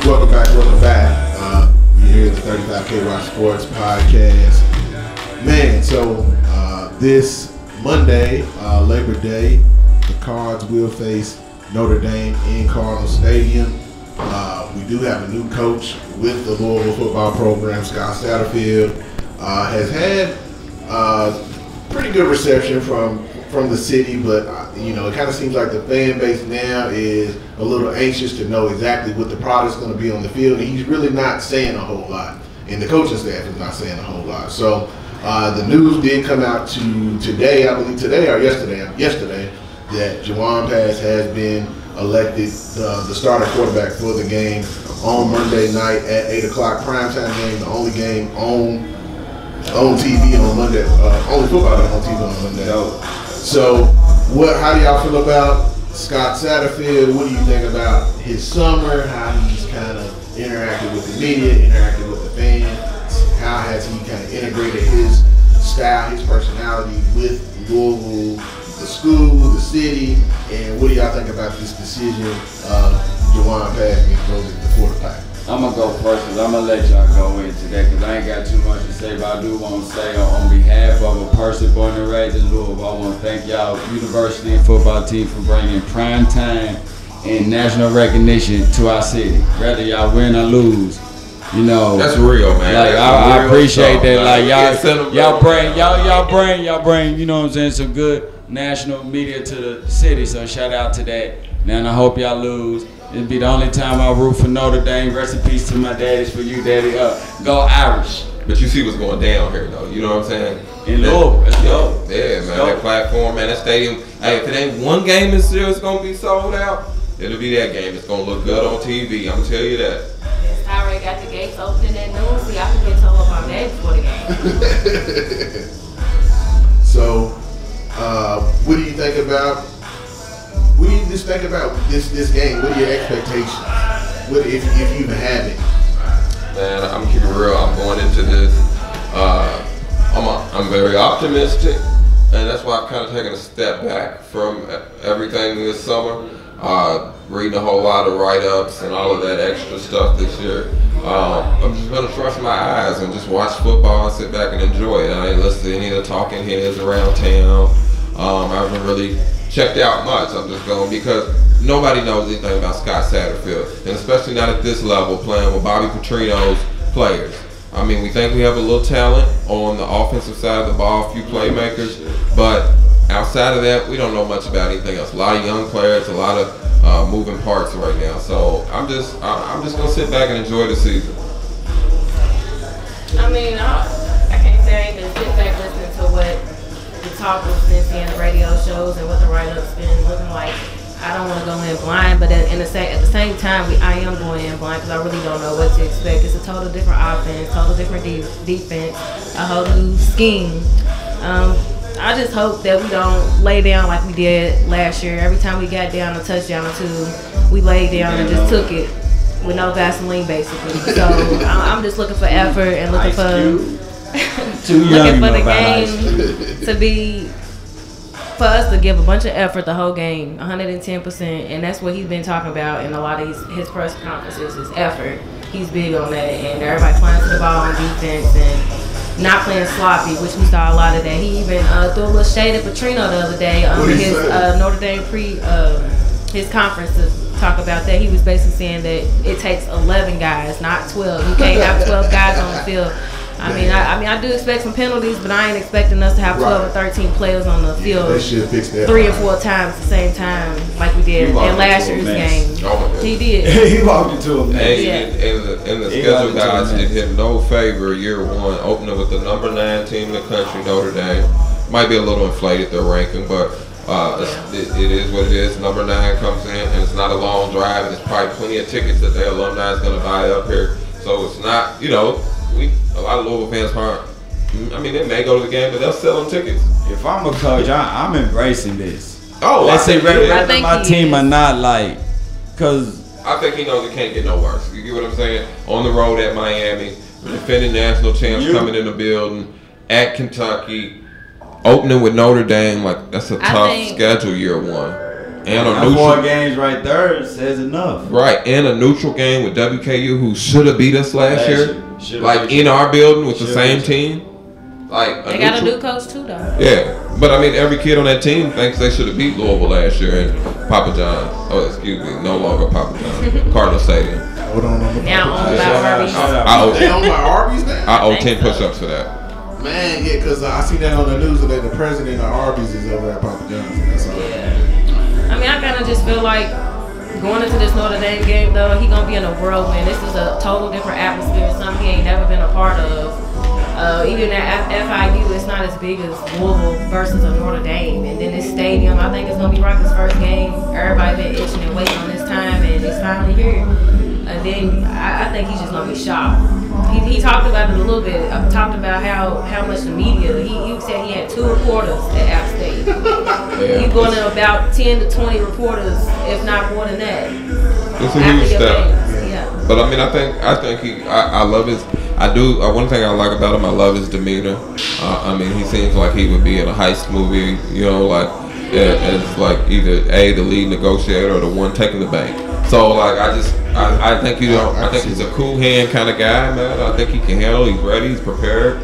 Welcome back. We're here at the 35K Watch Sports Podcast. Man, so this Monday, Labor Day, the Cards will face Notre Dame in Cardinal Stadium. We do have a new coach with the Louisville football program. Scott Satterfield has had pretty good reception from the city, but it kind of seems like the fan base now is a little anxious to know exactly what the product's going to be on the field, and he's really not saying a whole lot, and the coaching staff is not saying a whole lot. So the news did come out today, I believe today or yesterday, that Jawan Pass has been elected the starting quarterback for the game on Monday night at 8 o'clock, primetime game, the only game on TV on Monday, only football game on TV on Monday. So, how do y'all feel about Scott Satterfield? What do you think about his summer? How he's kind of interacted with the media, interacted with the fans? How has he kind of integrated his style, his personality with Louisville, the school, the city? And what do y'all think about this decision of Jawan Pass being voted the quarterback? I'm going to go first because I'm going to let y'all go into that because I ain't got too much to say, but I do want to say on behalf of a person born and raised in Louisville, I want to thank y'all university and football team for bringing prime time and national recognition to our city. Whether y'all win or lose, That's real, man. Like I appreciate that. Like y'all bring, you know what I'm saying, some good national media to the city. So shout out to that. Now, and I hope y'all lose. It'll be the only time I root for Notre Dame. Rest in peace to my daddies, for you, Daddy. Go Irish. But you see what's going down here, though. You know what I'm saying? In Louisville. Let's go. Yeah, man. That platform, man. That stadium. Hey, if it ain't one game this year it's going to be sold out, it'll be that game. It's going to look good on TV. I'm going to tell you that. Yes, I already got the gates opening at noon. See, I can get told up on that before the game. So, what do you think about? What do you just think about this game? What are your expectations? What if you even have it? Man, I'm keeping it real. I'm going into this. I'm very optimistic, and that's why I'm kind of taking a step back from everything this summer. Reading a whole lot of write-ups and all of that extra stuff this year. I'm just going to trust my eyes and just watch football and sit back and enjoy it. I ain't listen to any of the talking heads around town. I haven't really checked out much. I'm just going because nobody knows anything about Scott Satterfield, and especially not at this level, playing with Bobby Petrino's players. I mean, we think we have a little talent on the offensive side of the ball, a few playmakers, but outside of that, we don't know much about anything else. A lot of young players, a lot of moving parts right now. So I'm just gonna sit back and enjoy the season. I mean, I can't say I ain't been sitting back listening to what the talk has been seeing the radio shows and what the write-ups been looking like. I don't want to go in blind, but at the same time, I am going in blind because I really don't know what to expect. It's a total different offense, total different defense, a whole new scheme. I just hope that we don't lay down like we did last year. Every time we got down a touchdown or two, we laid down and just took it with no Vaseline, basically. So I'm just looking for effort and looking for the game to be. For us to give a bunch of effort the whole game, 110%, and that's what he's been talking about in a lot of his press conferences, is effort. He's big on that, and everybody flying to the ball on defense and not playing sloppy, which we saw a lot of that. He even threw a little shade at Petrino the other day on his Notre Dame his conference to talk about that. He was basically saying that it takes 11 guys, not 12. You can't have 12 guys on the field. I mean, I do expect some penalties, but I ain't expecting us to have 12 or 13 players on the field 3 or 4 times at the same time like we did in last year's game. He did. He walked into a mess. And the schedule guys did him no favor year one, opening with the number 9 team in the country, Notre Dame. Might be a little inflated, their ranking, but it is what it is. Number 9 comes in, and it's not a long drive, and there's probably plenty of tickets that their alumni is going to buy up here. So it's not, a lot of Louisville fans aren't. I mean, they may go to the game, but they'll sell them tickets. If I'm a coach, I'm embracing this. Oh, let's say whether my team or not, because I think he knows it can't get no worse. You get what I'm saying? On the road at Miami, defending national champs coming in the building, at Kentucky, opening with Notre Dame, like that's a tough schedule year one. and a That's neutral 4 games right there says enough. Right, and a neutral game with WKU, who should have beat us last year. Should've Like beat in you. our building with the Should've same beat you. team. Like They got a new coach too, though. Yeah, but I mean, every kid on that team thinks they should have beat Louisville last year in Papa John. Oh, excuse me, no longer Papa John. Cardinal Stadium. Hold on. Now owned by Arby's. They own my Arby's now? I owe think 10 so. push-ups for that. Man, yeah, because I see that on the news that the president of Arby's is over at Papa John's. That's all. Yeah. I mean, I kind of just feel like going into this Notre Dame game, though, he gonna be in a whirlwind. This is a total different atmosphere, something he ain't never been a part of. Even at FIU, it's not as big as Louisville versus a Notre Dame. And then this stadium, I think it's gonna be Rocket's first game. Everybody been itching and waiting on this time, and it's finally here. And then I think he's just gonna be shocked. He talked about it a little bit. Talked about how much the media. He said he had 2 reporters at App State. He's going to about 10 to 20 reporters, if not more than that. It's a after huge your step. games. Yeah. But I mean, I think I love his. I do. One thing I like about him, I love his demeanor. I mean, he seems like he would be in a heist movie. You know, like as like either the lead negotiator or the one taking the bank. So like, I think I think he's a cool hand kind of guy, man. I think he can handle. He's ready. He's prepared.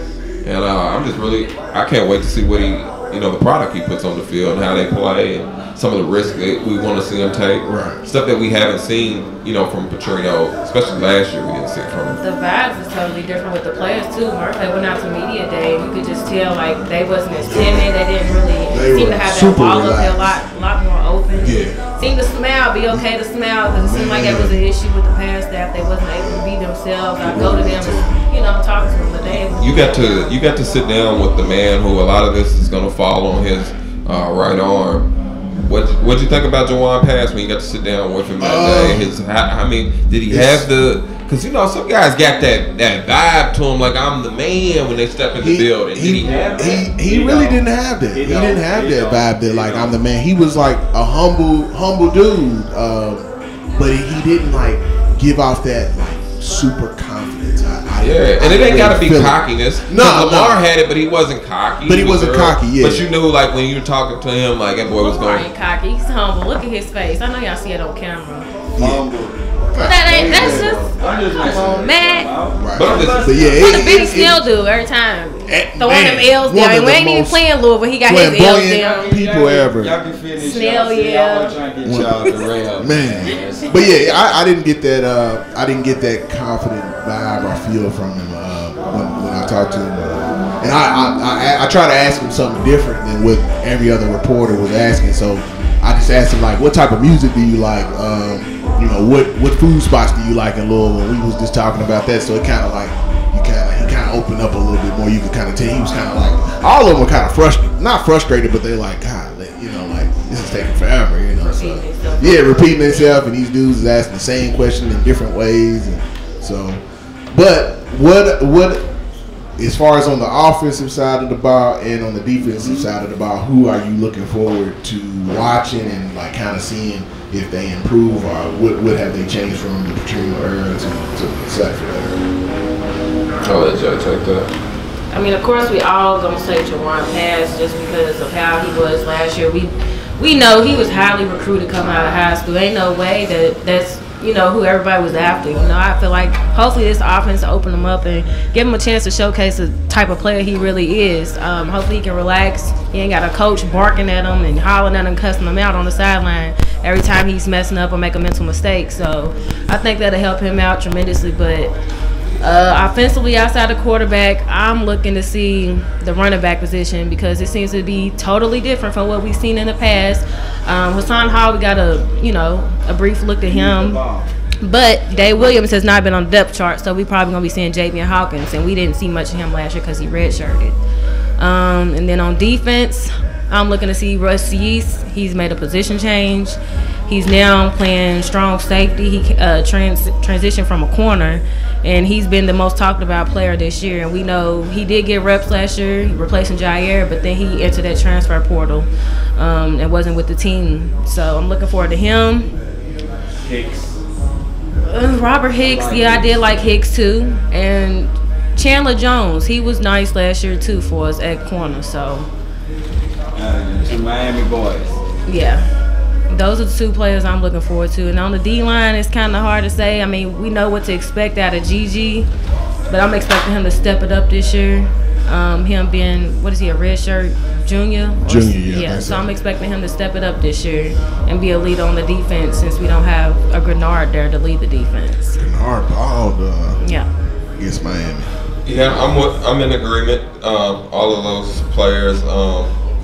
And I'm just really, I can't wait to see what the product he puts on the field and how they play and some of the risks that we want to see him take. Right. Stuff Stuff that we haven't seen, from Petrino, especially last year we didn't see from him. The vibes is totally different with the players too. Mark, they went out to media day, and you could just tell like they wasn't as timid. They didn't really seem to have that super wall up there relaxed. a lot more open. Yeah. Seemed to smile, be okay to smile, because it seemed like that was an issue with the past staff. They wasn't able to be themselves. I go to them and talk to them, but they You got to sit down with the man who a lot of this is going to fall on his right arm. What'd you think about Jawan Pass when you got to sit down with him that day? Did he have the? Because some guys got that vibe to him, like I'm the man when they step in the building. Did he have that? He really didn't have that. He didn't have that vibe that like I'm the man. He was like a humble dude, but he didn't like give off that like super confidence. And it ain't got to be cockiness. No, Lamar had it, but he wasn't cocky. But he wasn't cocky, yeah. But you knew, like, when you were talking to him, like, that boy was Lamar going. ain't cocky. He's humble. Look at his face. I know y'all see it on camera. Humble. That's just come on, man. Right. But But yeah, What the Big Snell do every time? Throwing them L's one down. of We the ain't even most playing Louisville. He got his L's flamboyant down. people ever. Y'all can finish. Snell, y'all. I'm trying to get y'all the rail. Man, but yeah, I didn't get that. I didn't get that confident vibe or feel from him when I talked to him. And I try to ask him something different than what every other reporter was asking. So I just asked him like, what type of music do you like? What food spots do you like in Louisville? We was just talking about that. So it kind of like he kind of opened up a little bit more. You could kind of tell he was kind of like all of them were kind of frustrated, not frustrated, but they're like, God, like this is taking forever, So, yeah, repeating themselves, and these dudes is asking the same question in different ways, and so. But what as far as on the offensive side of the ball and on the defensive side of the ball, who are you looking forward to watching and like kind of seeing if they improve or what have they changed from the Petrino era to the Sackford era? I'll let y'all take that. I mean, of course, we all gonna say Jawan Pass just because of how he was last year. We know he was highly recruited coming out of high school. Ain't no way that's who everybody was after. I feel like hopefully this offense will open him up and give him a chance to showcase the type of player he really is. Hopefully he can relax. He ain't got a coach barking at him and hollering at him, cussing him out on the sideline every time he's messing up or make a mental mistake. So I think that'll help him out tremendously. But offensively, outside the quarterback, I'm looking to see the running back position because it seems to be totally different from what we've seen in the past. Hassan Hall, we got a brief look at him. But Dave Williams has not been on the depth chart, so we probably going to be seeing Javian Hawkins, and we didn't see much of him last year because he redshirted. And then on defense, I'm looking to see Russ Yeast. He's made a position change. He's now playing strong safety. He transitioned from a corner, and he's been the most talked about player this year. And we know he did get reps last year, replacing Jair, but then he entered that transfer portal and wasn't with the team. So I'm looking forward to him. Hicks. Robert Hicks, yeah, I did like Hicks too. And Chandler Jones, he was nice last year too for us at corner. So Two Miami boys. yeah. Those are the two players I'm looking forward to. And on the D-line, it's kind of hard to say. I mean, we know what to expect out of Gigi, but I'm expecting him to step it up this year. Him being, what is he, a redshirt junior? Yeah, so I'm expecting him to step it up this year and be a leader on the defense since we don't have a Grenard there to lead the defense. Grenard balled against Miami. Yeah, I'm in agreement. All of those players,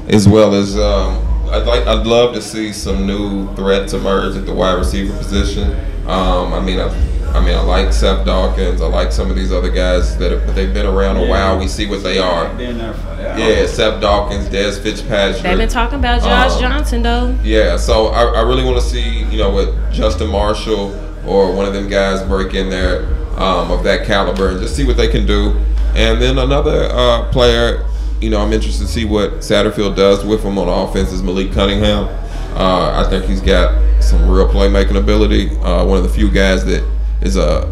as well as I'd love to see some new threats emerge at the wide receiver position. I like Seth Dawkins. I like some of these other guys but they've been around a while. We see what they are. Yeah, Seth Dawkins, Dez Fitzpatrick. They've been talking about Josh Johnson though. Yeah, so I really want to see with Justin Marshall or one of them guys break in there of that caliber and just see what they can do. And then another player, I'm interested to see what Satterfield does with him on offense is Malik Cunningham. I think he's got some real playmaking ability. One of the few guys that is a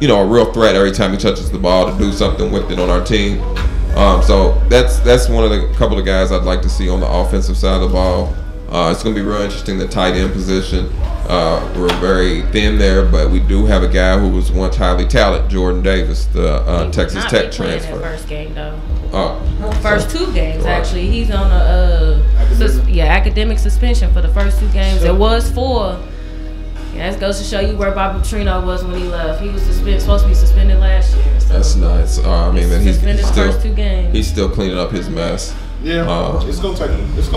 real threat every time he touches the ball to do something with it on our team. So that's one of the couple of guys I'd like to see on the offensive side of the ball. It's going to be real interesting, the tight end position. We're very thin there, but we do have a guy who was once highly talented, Jordan Davis, the Texas Tech transfer. First game though. Oh, first two games actually. He's on a academic suspension for the first two games. It was 4. Yeah, that goes to show you where Bobby Petrino was when he left. He was supposed to be suspended last year. So that's nice. He's still first 2 games. He's still cleaning up his mess. Yeah, it's gonna take him. It's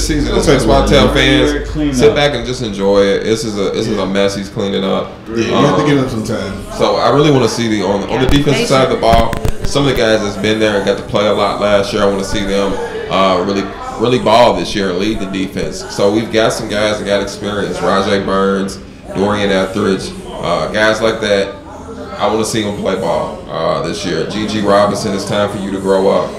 season. That's why I tell fans sit back and just enjoy it. This is a mess he's cleaning up. Yeah, you have to give him some time. So I really want to see on the defensive side of the ball, some of the guys that's been there and got to play a lot last year. I want to see them really ball this year and lead the defense. So we've got some guys that got experience. Rajay Burns, Dorian Etheridge, guys like that. I want to see them play ball this year. Gigi Robinson, it's time for you to grow up.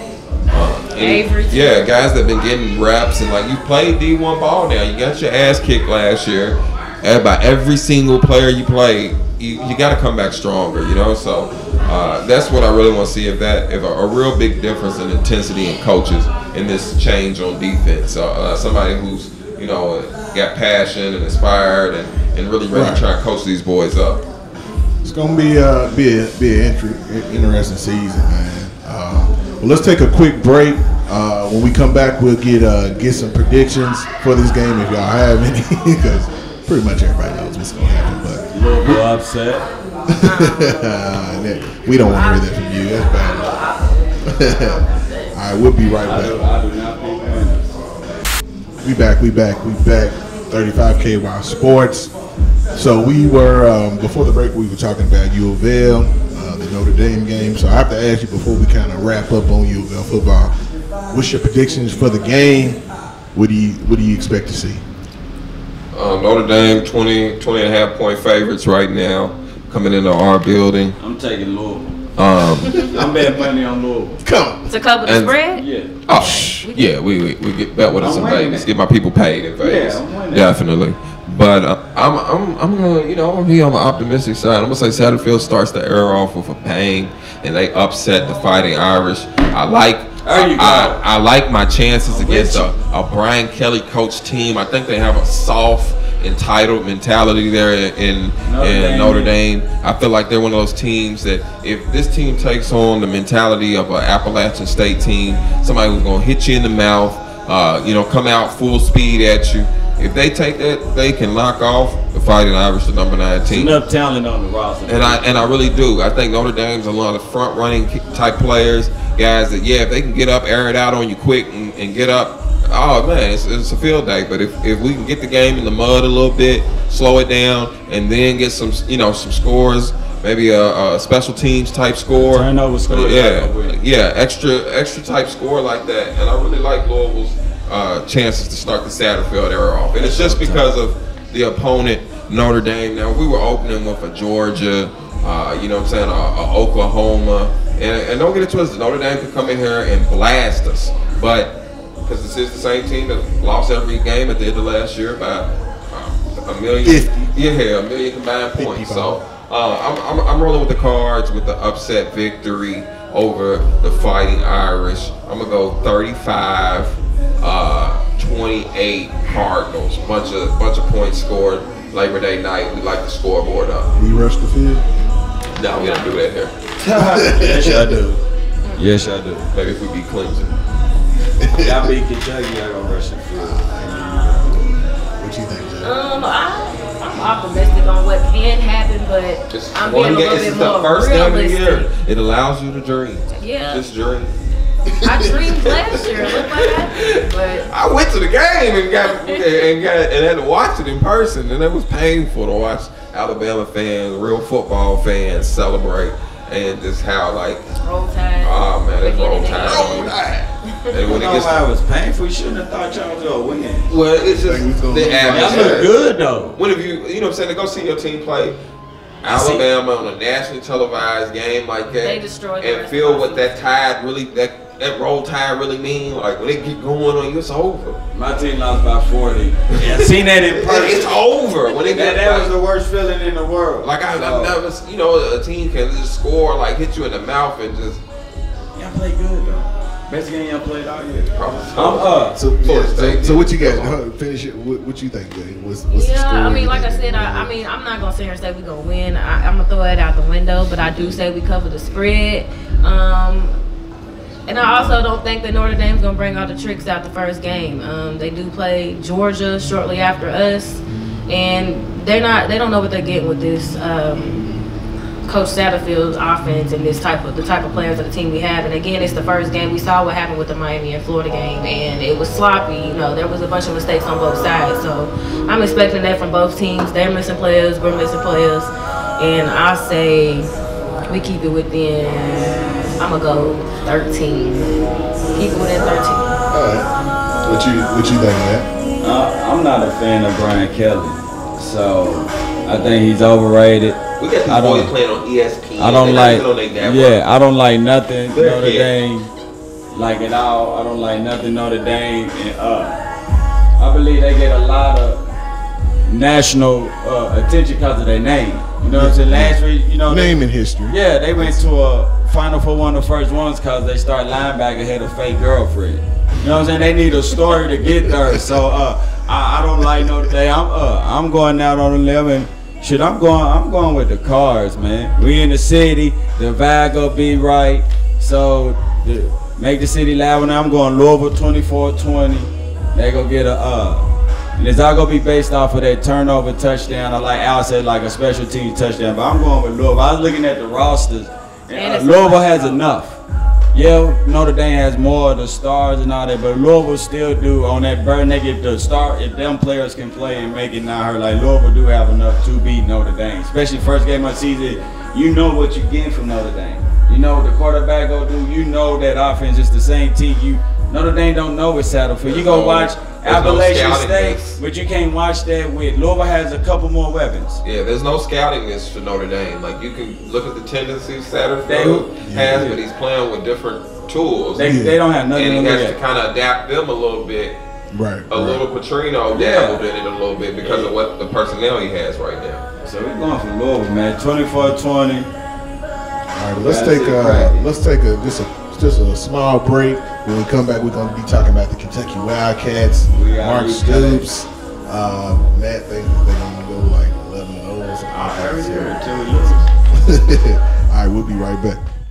Avery. Yeah, guys that been getting reps and you played D1 ball now. You got your ass kicked last year. By every single player you played, you got to come back stronger. So that's what I really want to see. If a real big difference in intensity and coaches in this change on defense. Somebody who's got passion and inspired and really ready to try and coach these boys up. It's gonna be an interesting season, man. Well, let's take a quick break. When we come back, we'll get some predictions for this game if y'all have any, because pretty much everybody knows what's gonna happen. But a little bit upset. We don't want to hear that from you. That's bad. All right, we'll be right back. I do not think We back. 35K Sports. So we were before the break. We were talking about U of L, the Notre Dame game. So I have to ask you before we kind of wrap up on U of L football. What's your predictions for the game? What do you expect to see? Notre Dame 20 and a half point favorites right now coming into our building. I'm taking Louisville. I'm betting money on Louisville. Come. To cover the spread? Yeah. Oh, yeah. We get bet with us in Vegas. Get my people paid in Vegas. Yeah, definitely. But I'm gonna be on the optimistic side. I'm gonna say Satterfield starts the era off with a bang, and they upset the Fighting Irish. I like my chances against a Brian Kelly coach team. I think they have a soft, entitled mentality there in Notre Dame. I feel like they're one of those teams that if this team takes on the mentality of an Appalachian State team, somebody who's gonna hit you in the mouth, come out full speed at you. If they take that, they can knock off the Fighting Irish, the number 9 team. Enough talent on the roster. And I really do. I think Notre Dame's a lot of front running type players, guys that if they can get up, air it out on you quick and get up. Oh man, it's a field day. But if we can get the game in the mud a little bit, slow it down, and then get some scores, maybe a special teams type score. Turnover score. Extra type score like that. And I really like Louisville's chances to start the Satterfield era off. And it's just because of the opponent, Notre Dame. Now, we were opening with a Georgia, a Oklahoma. And don't get it twisted, Notre Dame could come in here and blast us. But because this is the same team that lost every game at the end of last year by a million. 50. Yeah, a million combined points. So I'm rolling with the Cards with the upset victory over the Fighting Irish. I'm going to go 35-24. 28 Cardinals. Bunch of points scored. Labor Day night, we like the scoreboard up. We rush the field? No, we don't do that here. Yes, I do. Yes, I do. Maybe if we beat Clemson. Y'all beat Kentucky, y'all gonna rush the field. What you think, Jay? I'm optimistic on what can happen, but I'm being a little bit more first game of the year. realistic. It allows you to dream. Yeah. Just dream. I dreamed last year. Look what happened. But I went to the game and had to watch it in person, and it was painful to watch Alabama fans, real football fans celebrate, and just how like, roll tide. oh man, it's roll tide. Roll Tide. And when it It gets, was painful. You shouldn't have thought y'all was gonna win. well, it's just Think we gonna the lose. Y'all atmosphere. look good though. When have you know what I'm saying, to go see your team play Alabama on a nationally televised game like that, They destroyed the and rest feel of what us. that tide really, that roll tide really mean. Like when it get going on you, it's over. My team lost by 40. Yeah, seen that in person. It's over when it That, get that was the worst feeling in the world. like I've So, never, a team can just score, like hit you in the mouth and just Y'all play good though. Best game y'all played all year. probably. So Florida State what you did. got? Finish it. What you think, Jay? What's the Yeah, score? I mean, like I said, I mean, I'm not gonna sit here and say we're gonna win. I'm gonna throw it out the window, but I do say we cover the spread. And I also don't think that Notre Dame's gonna bring all the tricks out the first game. They do play Georgia shortly after us, and they don't know what they're getting with this Coach Satterfield's offense and the type of players of the team we have. And again, it's the first game. We saw what happened with the Miami and Florida game, and it was sloppy. You know, there was a bunch of mistakes on both sides. So I'm expecting that from both teams. They're missing players, we're missing players, and I say we keep it within. I'm gonna go 13. Keep it within 13. All right. What you think, man? I'm not a fan of Brian Kelly, so I think he's overrated. We got these boys playing on ESPN. I don't They like. not on their network. Yeah, I don't like nothing They're Notre here. Dame, like at all. I don't like nothing Notre Dame, and I believe they get a lot of national attention because of their name. You know what I'm saying? Last week, Name in history. yeah, they went to a Final Four, one of the first ones, because they started linebacker had a fake girlfriend. You know what I'm saying? They need a story to get there. So I don't like Notre Dame. I'm going out on a limb and shit. I'm going with the Cards, man. We in the city. The vibe gonna be right. So make the city loud. And I'm going Louisville 24-20. They gonna get and it's all gonna be based off of that turnover touchdown. I like Al said, like a special team touchdown. But I'm going with Louisville. I was looking at the rosters. And Louisville has enough. Yeah, Notre Dame has more of the stars and all that, but Louisville still do on that burn. They get the star. If them players can play and make it not hurt, like Louisville do have enough to beat Notre Dame. Especially first game of the season, you know what you're getting from Notre Dame. You know what the quarterback gonna do. You know that offense is the same team. Notre Dame don't know it's Satterfield. You go watch Appalachian State, but you can't watch that with Louisville has a couple more weapons. Yeah, there's no scouting this for Notre Dame. Like you can look at the tendencies Satterfield has, but he's playing with different tools. They don't have nothing and he to has look to at. kind of adapt them a little bit. Right. Little Petrino dabbled in it a little bit because of what the personnel he has right now. So we're going for Louisville, man. 24-20. All right, let's take just a small break. When we come back, we're going to be talking about the Kentucky Wildcats. We got Mark Lee Stoops. Matt thinks they're going to go like 11-0 or something. Every year, All right, we'll be right back.